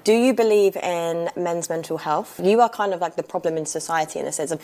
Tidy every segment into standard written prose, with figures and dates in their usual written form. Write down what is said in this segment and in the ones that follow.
Do you believe in men's mental health? You are kind of like the problem in society in the sense of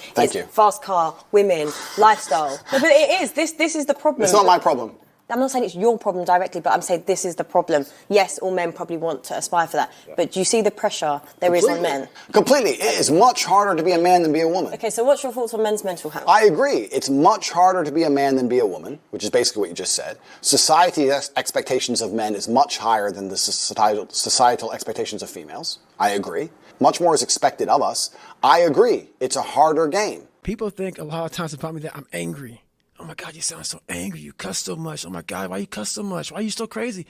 fast car, women, lifestyle. No, but it is. This is the problem. It's not my problem. I'm not saying it's your problem directly, but I'm saying this is the problem. Yes, all men probably want to aspire for that. Yeah. But do you see the pressure there is on men? Completely. It is much harder to be a man than be a woman. Okay, so what's your thoughts on men's mental health? I agree. It's much harder to be a man than be a woman, which is basically what you just said. Society's expectations of men is much higher than the societal expectations of females. I agree. Much more is expected of us. I agree. It's a harder game. People think a lot of times about me that I'm angry. Oh my God, you sound so angry. You cuss so much. Oh my God, why you cuss so much? Why are you so crazy?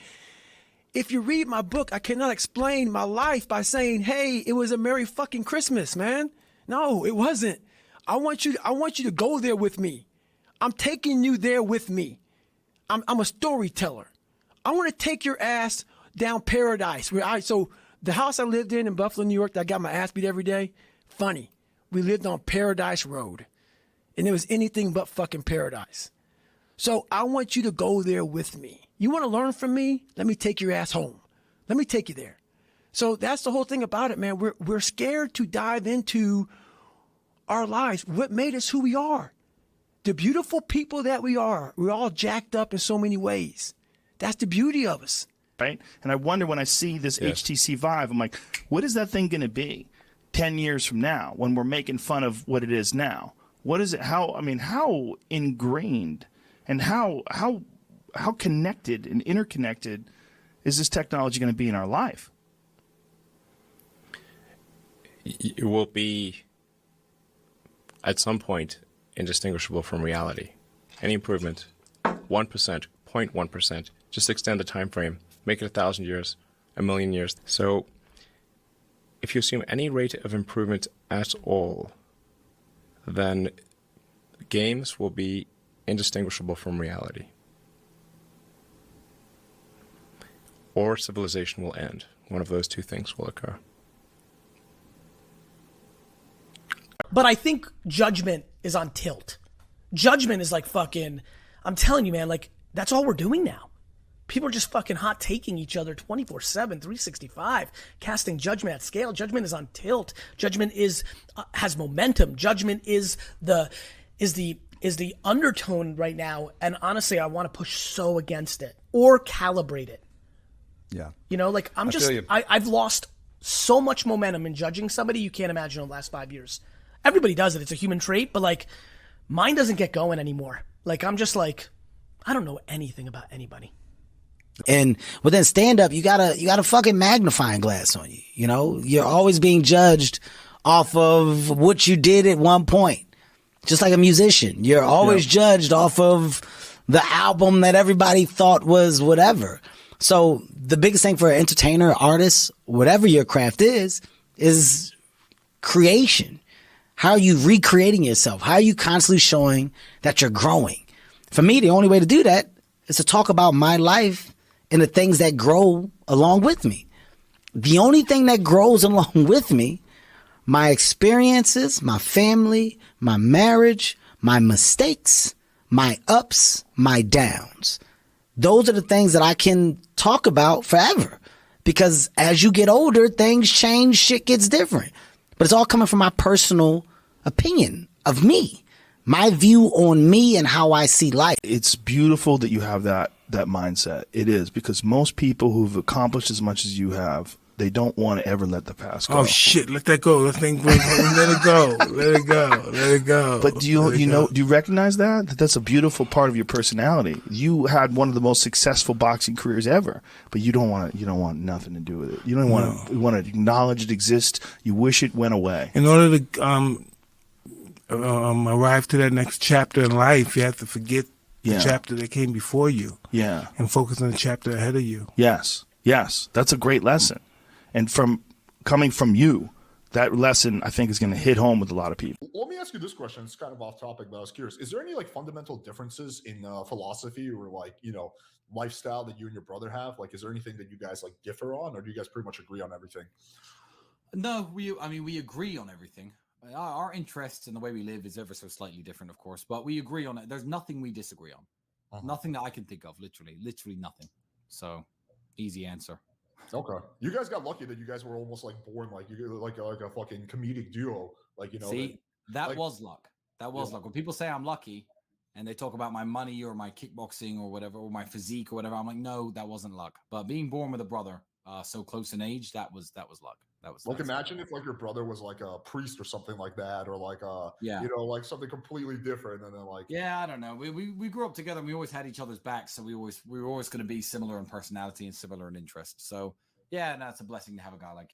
If you read my book, I cannot explain my life by saying, hey, it was a Merry fucking Christmas, man. No, it wasn't. I want you to go there with me. I'm taking you there with me. I'm a storyteller. I want to take your ass down paradise. So the house I lived in Buffalo, New York, that I got my ass beat every day, funny. We lived on Paradise Road. And it was anything but fucking paradise. So I want you to go there with me. You want to learn from me? Let me take your ass home. Let me take you there. So that's the whole thing about it, man. We're scared to dive into our lives. What made us who we are? The beautiful people that we are. We're all jacked up in so many ways. That's the beauty of us. Right? And I wonder when I see this HTC Vive, I'm like, what is that thing going to be 10 years from now when we're making fun of what it is now? What is it? How ingrained and how connected and interconnected is this technology going to be in our life? It will be, at some point, indistinguishable from reality. Any improvement, 1%, 0.1%, just extend the time frame, make it 1,000 years, 1,000,000 years. So if you assume any rate of improvement at all, then games will be indistinguishable from reality. Or civilization will end. One of those two things will occur. But I think judgment is on tilt. Judgment is like fucking, I'm telling you, man, like that's all we're doing now. People are just fucking hot taking each other 24/7, 365, casting judgment at scale. Judgment is on tilt. Judgment has momentum. Judgment is the undertone right now. And honestly, I want to push so against it or calibrate it. Yeah. You know, like I've lost so much momentum in judging somebody you can't imagine in the last 5 years. Everybody does it. It's a human trait, but like mine doesn't get going anymore. Like I'm just like, I don't know anything about anybody. And within stand-up, you got a fucking magnifying glass on you. You know, you're always being judged off of what you did at one point. Just like a musician, you're always judged off of the album that everybody thought was whatever. So the biggest thing for an entertainer, artist, whatever your craft is creation. How are you recreating yourself? How are you constantly showing that you're growing? For me, the only way to do that is to talk about my life and the things that grow along with me. The only thing that grows along with me, my experiences, my family, my marriage, my mistakes, my ups, my downs. Those are the things that I can talk about forever. Because as you get older, things change, shit gets different. But it's all coming from my personal opinion of me, my view on me and how I see life. It's beautiful that you have that mindset. It is, because most people who've accomplished as much as you have, they don't want to ever let the past go. Oh shit, let that go. Let it go. Let it go. Let it go. But do you recognize that that's a beautiful part of your personality? You had one of the most successful boxing careers ever, but you don't want nothing to do with it. You don't want to acknowledge it exists. You wish it went away. In order to arrive to that next chapter in life, you have to forget the chapter that came before you. Yeah. And focus on the chapter ahead of you. Yes. That's a great lesson. And coming from you, that lesson, I think, is going to hit home with a lot of people. Let me ask you this question. It's kind of off topic, but I was curious. Is there any like fundamental differences in philosophy or like, lifestyle that you and your brother have? Like, is there anything that you guys like differ on, or do you guys pretty much agree on everything? No, we agree on everything. Our interests and the way we live is ever so slightly different, of course, but we agree on it. There's nothing we disagree on. Nothing that I can think of, literally nothing. So, easy answer. Okay, you guys got lucky that you guys were almost like born like a fucking comedic duo. Like See, that like, was luck. That was luck. When people say I'm lucky, and they talk about my money or my kickboxing or whatever, or my physique or whatever, I'm like, no, that wasn't luck. But being born with a brother so close in age, that was luck. That was like imagine if like your brother was like a priest or something like that, or like Yeah. you know, like something completely different, and then like Yeah, I don't know. We grew up together and we always had each other's backs, so we were always going to be similar in personality and similar in interest. So yeah, and that's a blessing to have a guy like you.